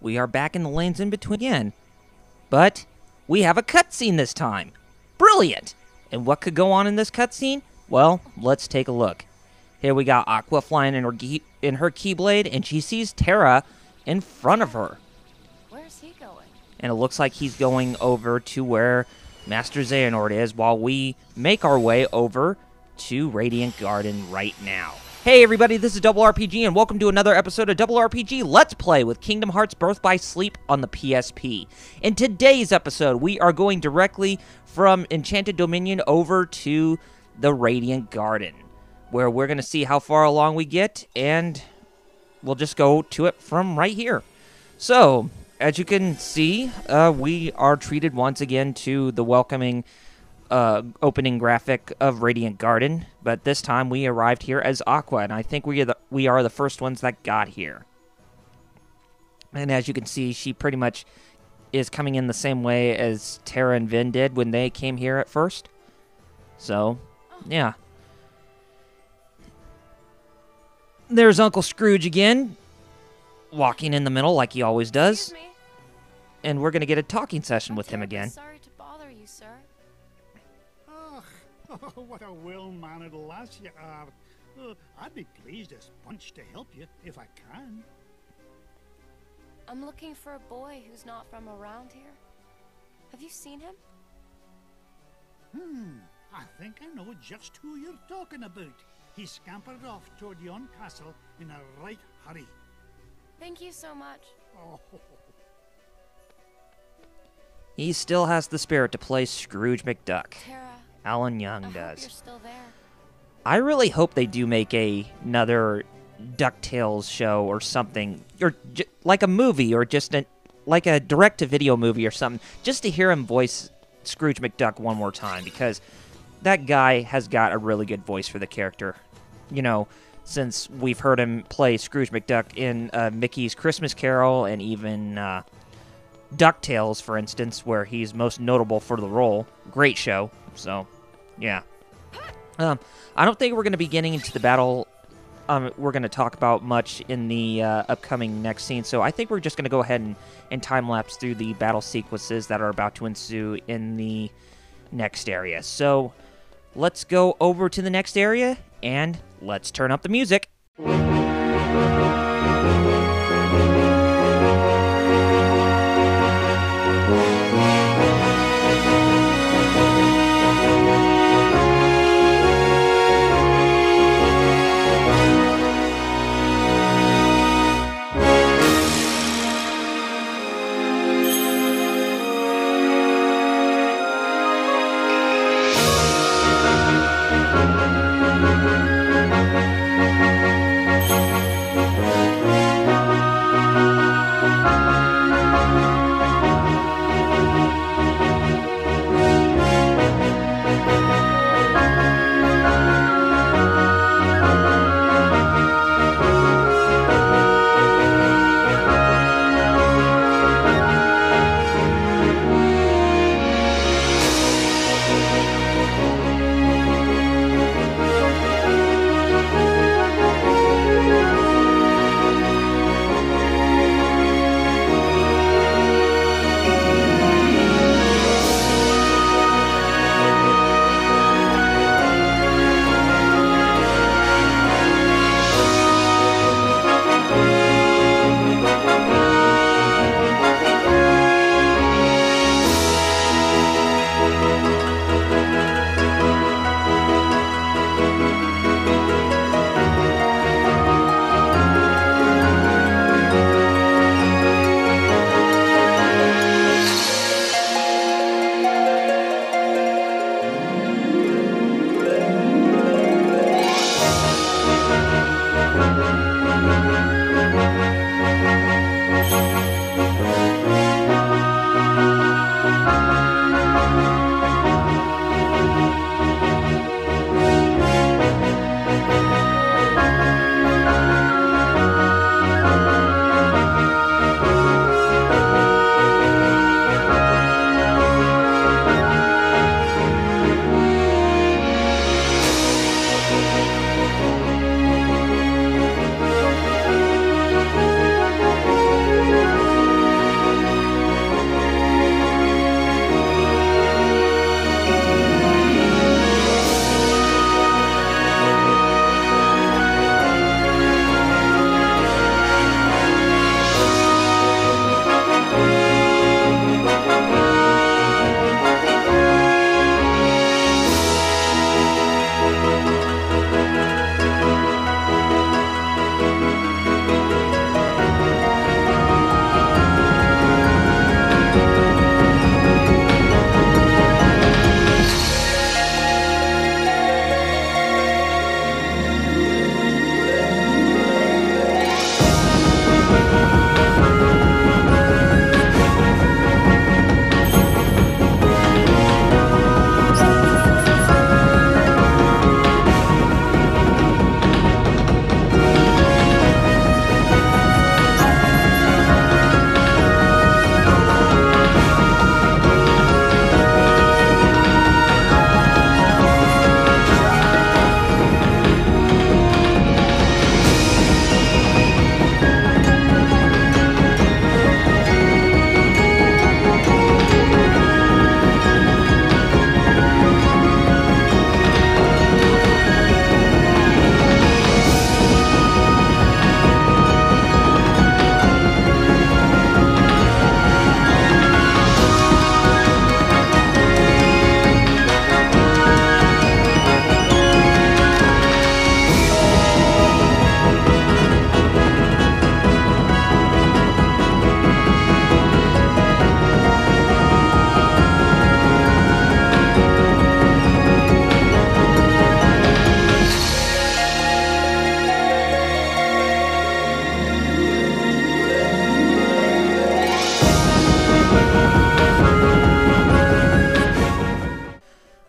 we are back in the lanes in between again. But we have a cutscene this time. Brilliant! And what could go on in this cutscene? Well, let's take a look. Here we got Aqua flying in her Keyblade, and she sees Terra in front of her. Where's he going? And it looks like he's going over to where Master Xehanort is, while we make our way over to Radiant Garden right now. Hey everybody, this is RPG, and welcome to another episode of RPG Let's Play with Kingdom Hearts Birth by Sleep on the PSP. In today's episode, we are going directly from Enchanted Dominion over to the Radiant Garden, where we're going to see how far along we get, and we'll just go to it from right here. So, as you can see, we are treated once again to the welcoming opening graphic of Radiant Garden, but this time we arrived here as Aqua, and I think we are the first ones that got here. And as you can see, she pretty much is coming in the same way as Terra and Vin did when they came here at first. So, yeah. There's Uncle Scrooge again, walking in the middle like he always does. And we're going to get a talking session with him again. Sorry to bother you, sir. Oh, what a well-mannered lass you are. I'd be pleased as punch to help you, if I can. I'm looking for a boy who's not from around here. Have you seen him? I think I know just who you're talking about. He scampered off toward yon castle in a right hurry. Thank you so much. Oh. He still has the spirit to play Scrooge McDuck. Terra, Alan Young I hope does. you're still there. I really hope they do make another DuckTales show or something, or like a movie, or just like a direct-to-video movie or something, just to hear him voice Scrooge McDuck one more time, because that guy has got a really good voice for the character. You know, since we've heard him play Scrooge McDuck in Mickey's Christmas Carol, and even DuckTales, for instance, where he's most notable for the role. Great show. So, yeah. I don't think we're going to be getting into the battle we're going to talk about much in the upcoming next scene, so I think we're just going to go ahead and time-lapse through the battle sequences that are about to ensue in the next area. So, let's go over to the next area, and let's turn up the music.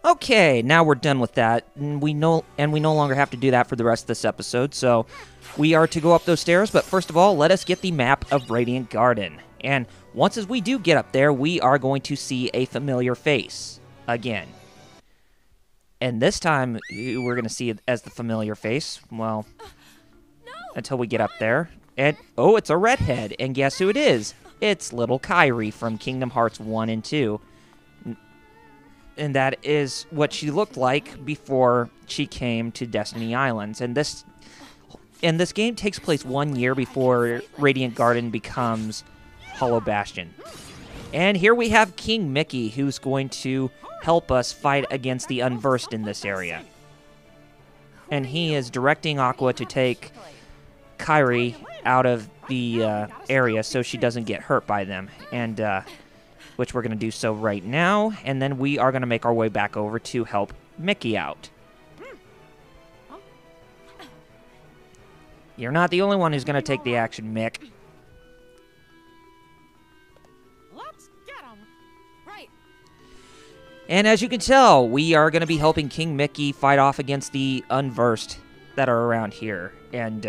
Okay, now we're done with that. And we no longer have to do that for the rest of this episode. So we are to go up those stairs, but first of all, let us get the map of Radiant Garden. And once as we do get up there, we are going to see a familiar face again. And this time, we're going to see it as the familiar face. Well, until we get up there. And, oh, it's a redhead. And guess who it is? It's little Kairi from Kingdom Hearts 1 and 2. And that is what she looked like before she came to Destiny Islands. And this game takes place 1 year before Radiant Garden becomes Hollow Bastion. And here we have King Mickey, who's going to help us fight against the Unversed in this area. And he is directing Aqua to take Kairi out of the area so she doesn't get hurt by them. And, which we're going to do so right now. And then we are going to make our way back over to help Mickey out. You're not the only one who's going to take the action, Mick. Let's get him. Right. And as you can tell, we are going to be helping King Mickey fight off against the Unversed that are around here. And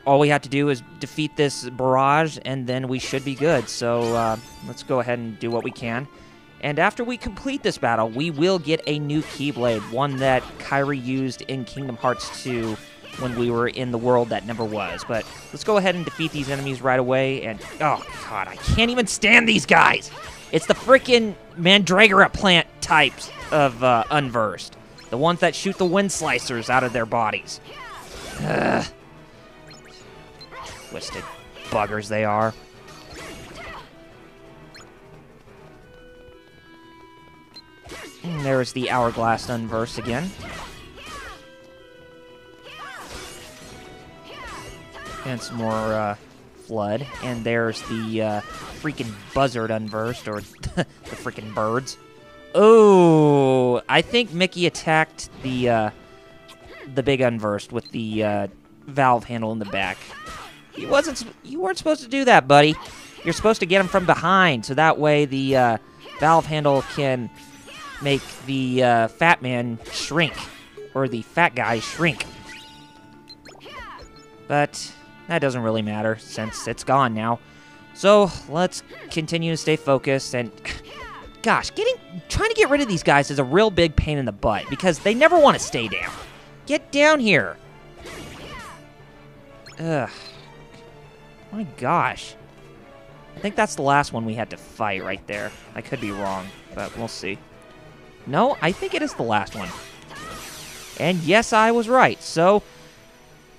all we have to do is defeat this barrage, and then we should be good. So let's go ahead and do what we can. And after we complete this battle, we will get a new Keyblade, one that Kairi used in Kingdom Hearts 2 when we were in the world that never was. But let's go ahead and defeat these enemies right away. And, oh, God, I can't even stand these guys. It's the freaking Mandragora plant types of Unversed. The ones that shoot the wind slicers out of their bodies. Twisted buggers they are. And there's the Hourglass Unversed again. And some more Flood. And there's the freaking Buzzard Unversed, or the freaking birds. Oh, I think Mickey attacked the big Unversed with the valve handle in the back. You weren't supposed to do that, buddy. You're supposed to get him from behind, so that way the valve handle can make the fat man shrink, or the fat guy shrink. But that doesn't really matter since it's gone now. So let's continue to stay focused. And gosh, trying to get rid of these guys is a real big pain in the butt because they never want to stay down. Get down here. Ugh. My gosh. I think that's the last one we had to fight right there. I could be wrong, but we'll see. No, I think it is the last one. And yes, I was right. So,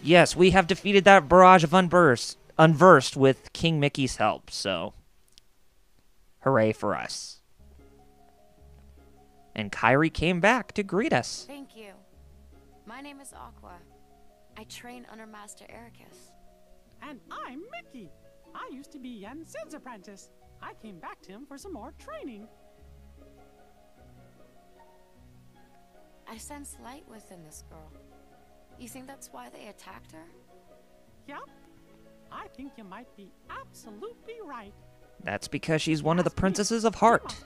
yes, we have defeated that barrage of Unversed with King Mickey's help. So, hooray for us. And Kairi came back to greet us. Thank you. My name is Aqua. I train under Master Ericus. And I'm Mickey. I used to be Yen Sid's apprentice. I came back to him for some more training. I sense light within this girl. You think that's why they attacked her? Yep. I think you might be absolutely right. That's because she's one of the princesses of heart.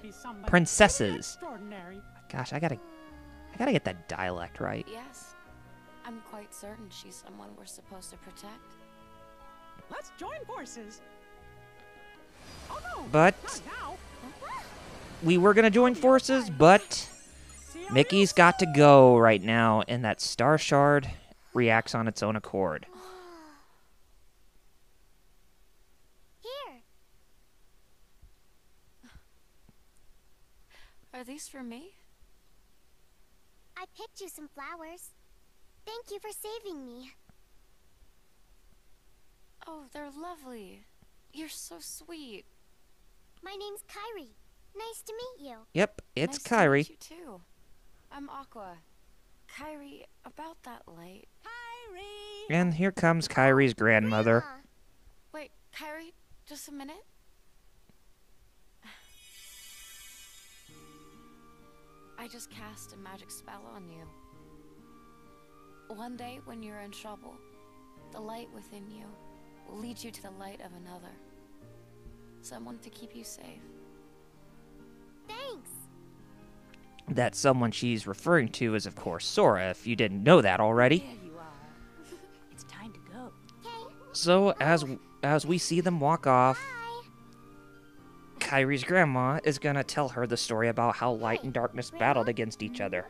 Princesses. Gosh, I gotta get that dialect right. Yes. I'm quite certain she's someone we're supposed to protect. Let's join forces. Oh no, But not now. we were gonna join forces, but Mickey's got to go right now, and that Star Shard reacts on its own accord. Here. Are these for me? I picked you some flowers. Thank you for saving me. Oh, they're lovely. You're so sweet. My name's Kairi. Nice to meet you. Yep, it's Nice to Kairi. meet you too. I'm Aqua. Kairi, about that light. Kyrie. And here comes Kairi's grandmother. Ah, Wait, Kairi, just a minute. I just cast a magic spell on you. One day, when you're in trouble, the light within you will lead you to the light of another. Someone to keep you safe. thanks. that someone she's referring to is, of course, Sora, if you didn't know that already. There you are. It's time to go. So, as we see them walk off, Kyrie's grandma is gonna tell her the story about how light and darkness battled against each other.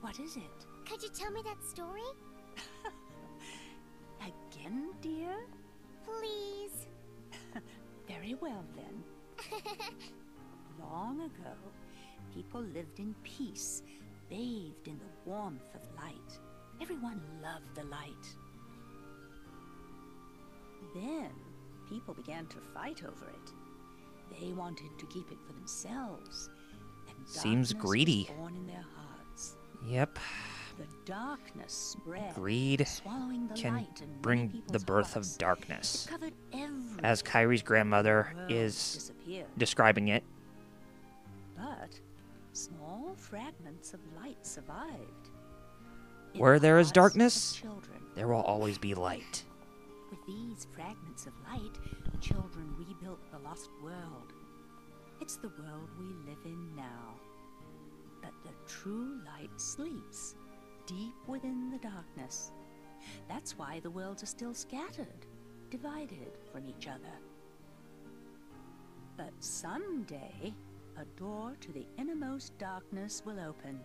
What is it? Could you tell me that story? Again, dear? Please. Very well, then. Long ago, people lived in peace, bathed in the warmth of light. Everyone loved the light. Then, people began to fight over it. They wanted to keep it for themselves. And Seems darkness greedy. was born in their hearts. Yep. The darkness spread, Greed swallowing the can light in many bring the people's birth hearts. of darkness, It covered everything. as Kyrie's grandmother The world is disappeared. describing it. But small fragments of light survived. In Where the there is hearts of darkness, children. there will always be light. With these fragments of light, children rebuilt the lost world. It's the world we live in now. But the true light sleeps deep within the darkness. That's why the worlds are still scattered, divided from each other. But someday, a door to the innermost darkness will open,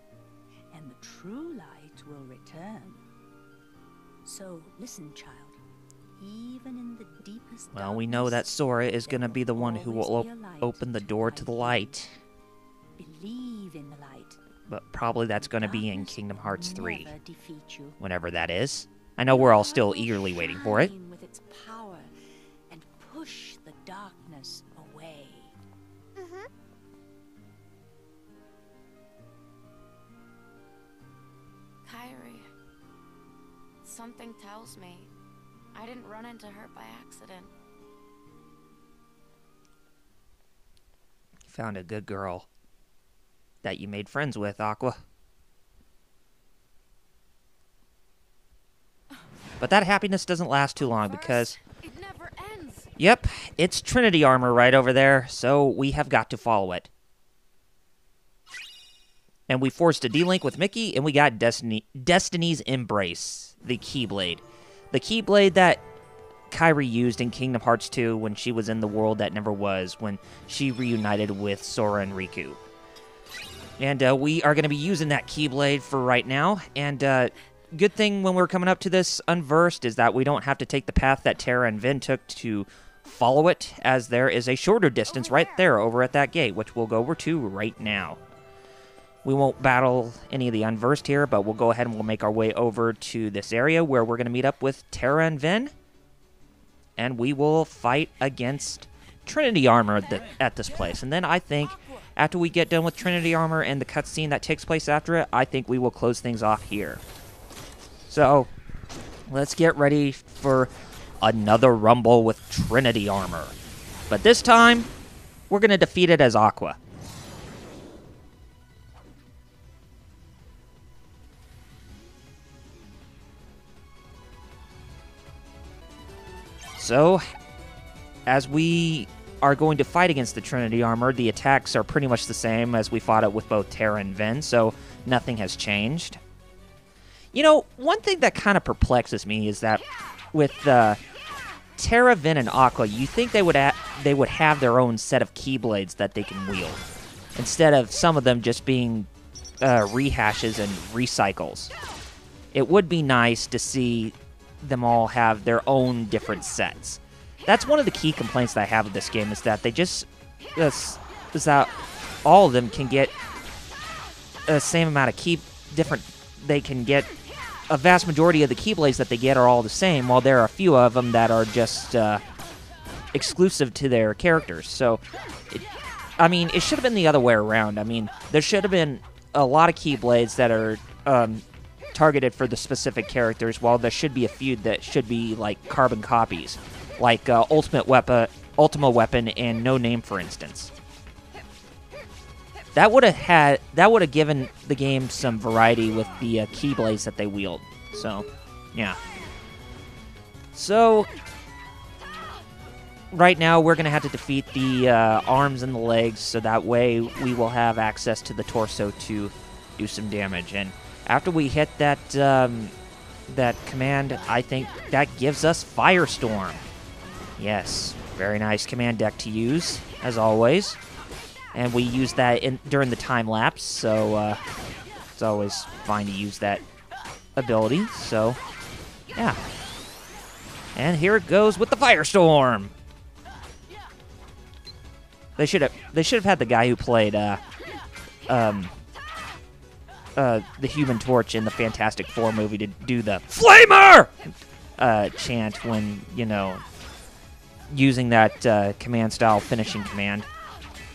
and the true light will return. So listen, child. Even in the deepest Well, we know that darkness, Sora is there going to be the one who will always be a light open the door to the light, Believe in the light. but probably that's going to be in Darkness Kingdom will Hearts 3, never defeat you. whenever that is. I know we're all God still will eagerly waiting for it. shine with its power and push the darkness away. Mm-hmm. Kyrie. Something tells me I didn't run into her by accident. You found a good girl that you made friends with, Aqua. But that happiness doesn't last too long because, It never ends. yep, it's Trinity Armor right over there, so we have got to follow it. And we forced a D-Link with Mickey, and we got Destiny's Embrace, the Keyblade. The Keyblade that Kyrie used in Kingdom Hearts 2 when she was in the world that never was, when she reunited with Sora and Riku. And we are going to be using that Keyblade for right now, and good thing when we're coming up to this Unversed is that we don't have to take the path that Terra and Vin took to follow it, as there is a shorter distance right there over at that gate, which we'll go over to right now. We won't battle any of the Unversed here, but we'll go ahead and we'll make our way over to this area where we're going to meet up with Terra and Vin, and we will fight against Trinity Armor at this place. And then I think after we get done with Trinity Armor and the cutscene that takes place after it, I think we will close things off here. So, let's get ready for another rumble with Trinity Armor. But this time, we're going to defeat it as Aqua. So, as we are going to fight against the Trinity Armor, the attacks are pretty much the same as we fought it with both Terra and Vin, so nothing has changed. You know, one thing that kind of perplexes me is that with Terra, Vin, and Aqua, you think they would have their own set of Keyblades that they can wield, instead of some of them just being rehashes and recycles. It would be nice to see them all have their own different sets. That's one of the key complaints that I have with this game, is that they just is that all of them can get the same amount of they can get a vast majority of the Keyblades that they get are all the same, while there are a few of them that are just exclusive to their characters. So, it should have been the other way around. I mean, there should have been a lot of Keyblades that are targeted for the specific characters, while there should be a few that should be like carbon copies, like Ultima Weapon and No Name, for instance. That would have given the game some variety with the Keyblades that they wield. So, yeah. So, right now we're going to have to defeat the arms and the legs, so that way we will have access to the torso to do some damage. And after we hit that that command, I think that gives us Firestorm. Yes, very nice command deck to use, as always. And we use that during the time lapse, so it's always fine to use that ability. So, yeah. And here it goes with the Firestorm. They should have had the guy who played the Human Torch in the Fantastic Four movie to do the Flamer chant when, you know, using that command style finishing command.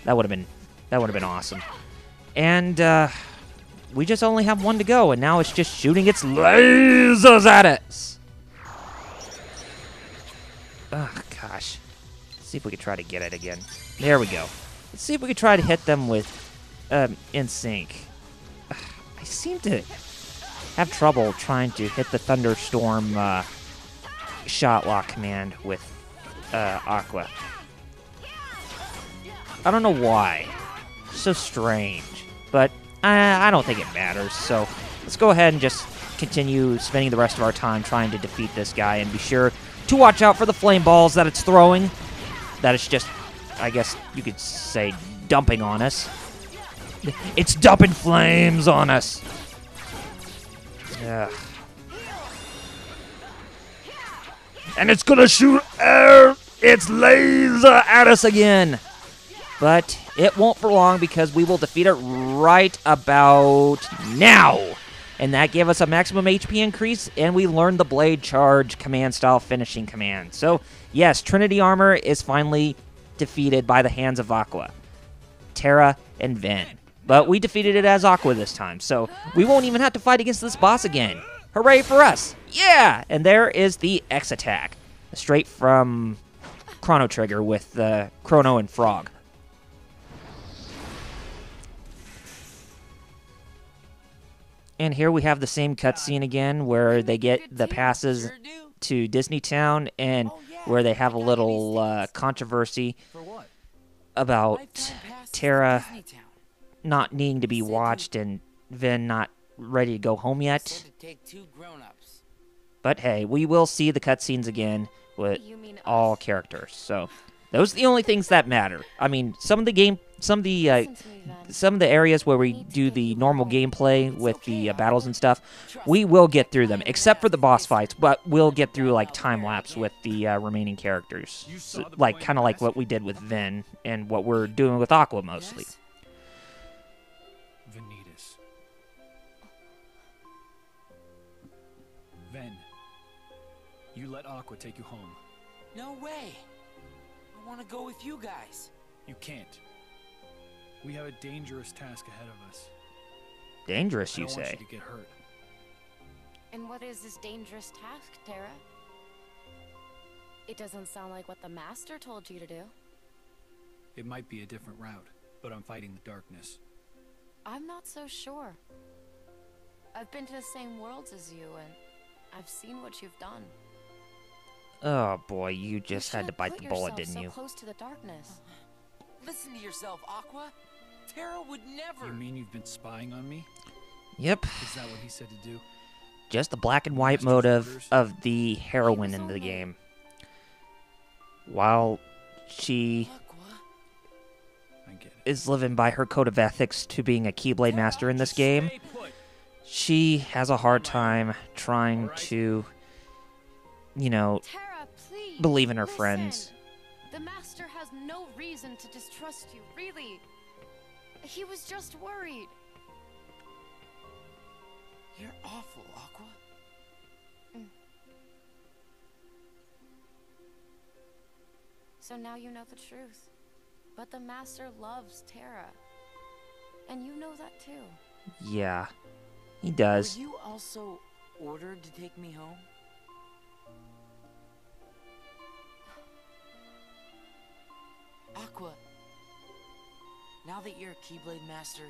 That would have been awesome. And we just only have one to go, and now it's just shooting its lasers at us. Oh gosh. Let's see if we can try to get it again. There we go. Let's see if we can try to hit them with in sync. I seem to have trouble trying to hit the Thunderstorm shot lock command with Aqua. I don't know why. So strange. But I don't think it matters. So let's go ahead and just continue spending the rest of our time trying to defeat this guy, and be sure to watch out for the flame balls that it's throwing. That it's just, I guess you could say, dumping on us. It's dumping flames on us. Ugh. And it's gonna shoot its laser at us again. But it won't for long, because we will defeat it right about now. And that gave us a maximum HP increase, and we learned the Blade Charge command style finishing command. So, yes, Trinity Armor is finally defeated by the hands of Aqua, Terra, and Ven. But we defeated it as Aqua this time, so we won't even have to fight against this boss again. Hooray for us! Yeah! And there is the X attack, straight from Chrono Trigger with Chrono and Frog. And here we have the same cutscene again, where they get the passes to Disney Town, and where they have a little controversy about Terra not needing to be watched and Ven not ready to go home yet. But hey, we will see the cutscenes again with all characters. So those are the only things that matter. I mean, some of the areas where we do the normal gameplay with the battles and stuff, we will get through them, except for the boss fights. But we'll get through like time lapse with the remaining characters, so, like kind of like what we did with Ven and what we're doing with Aqua mostly. Vanitas. Ven, you let Aqua take you home. No way. I want to go with you guys. You can't. We have a dangerous task ahead of us. Dangerous, you I don't want say? you to get hurt. And what is this dangerous task, Terra? It doesn't sound like what the Master told you to do. It might be a different route, but I'm fighting the darkness. I'm not so sure. I've been to the same worlds as you, and I've seen what you've done. Oh boy, you just had to shouldn't bite put the bullet, yourself didn't so you? close to the darkness. Listen to yourself, Aqua. Terra would never. You mean you've been spying on me? Yep. Is that what he said to do? Just the black and white motive of the heroine in the game. While she Aqua. I get it. is living by her code of ethics to being a Keyblade Master in this game, she has a hard time trying to, you know, Terra, please. believe in her listen. friends. The Master has no reason to distrust you, really. He was just worried. You're awful, Aqua. So now you know the truth. But the Master loves Terra. And you know that too. Yeah, he does. Were you also ordered to take me home? Aqua, now that you're a Keyblade Master,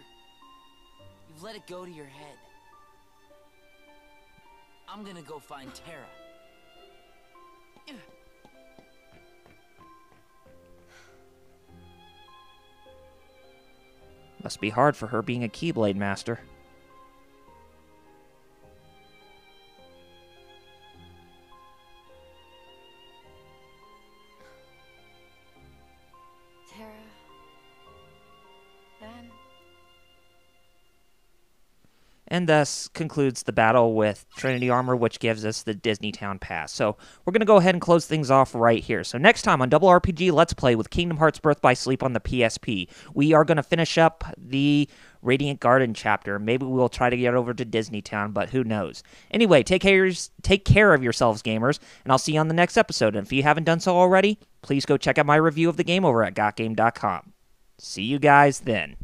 you've let it go to your head. I'm gonna go find Terra. Must be hard for her being a Keyblade Master. Terra. Ben. And thus concludes the battle with Trinity Armor, which gives us the Disney Town Pass. So we're going to go ahead and close things off right here. So next time on Double RPG Let's Play with Kingdom Hearts Birth by Sleep on the PSP, we are going to finish up the Radiant Garden chapter. Maybe we'll try to get over to Disney Town, but who knows. Anyway, take care of yourselves, gamers, and I'll see you on the next episode. And if you haven't done so already, please go check out my review of the game over at GotGame.com. See you guys then.